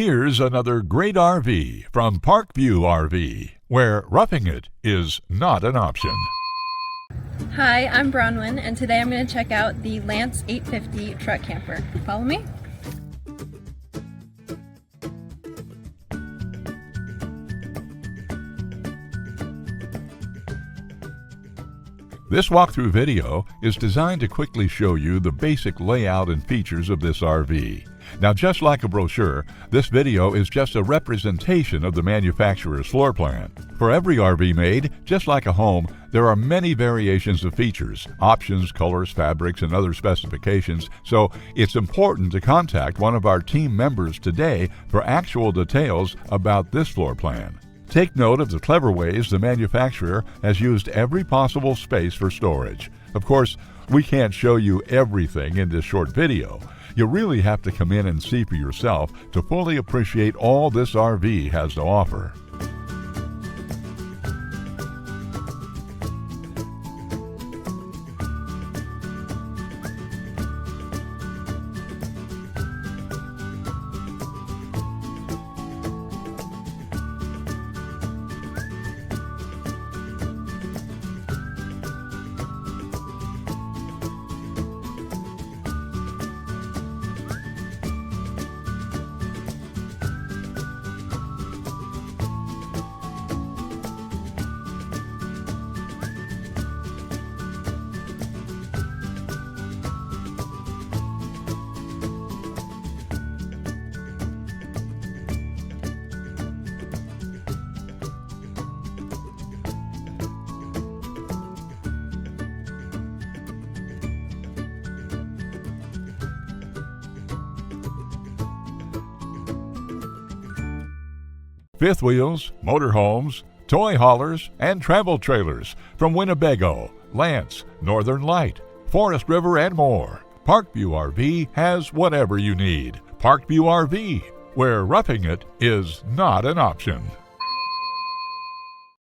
Here's another great RV from Parkview RV, where roughing it is not an option. Hi, I'm Bronwyn, and today I'm going to check out the Lance 850 truck camper. Follow me. This walkthrough video is designed to quickly show you the basic layout and features of this RV. Now, just like a brochure, this video is just a representation of the manufacturer's floor plan. For every RV made, just like a home, there are many variations of features, options, colors, fabrics, and other specifications, so it's important to contact one of our team members today for actual details about this floor plan. Take note of the clever ways the manufacturer has used every possible space for storage. Of course, we can't show you everything in this short video. You really have to come in and see for yourself to fully appreciate all this RV has to offer. Fifth wheels, motorhomes, toy haulers, and travel trailers from Winnebago, Lance, Northern Light, Forest River, and more. Parkview RV has whatever you need. Parkview RV, where roughing it is not an option.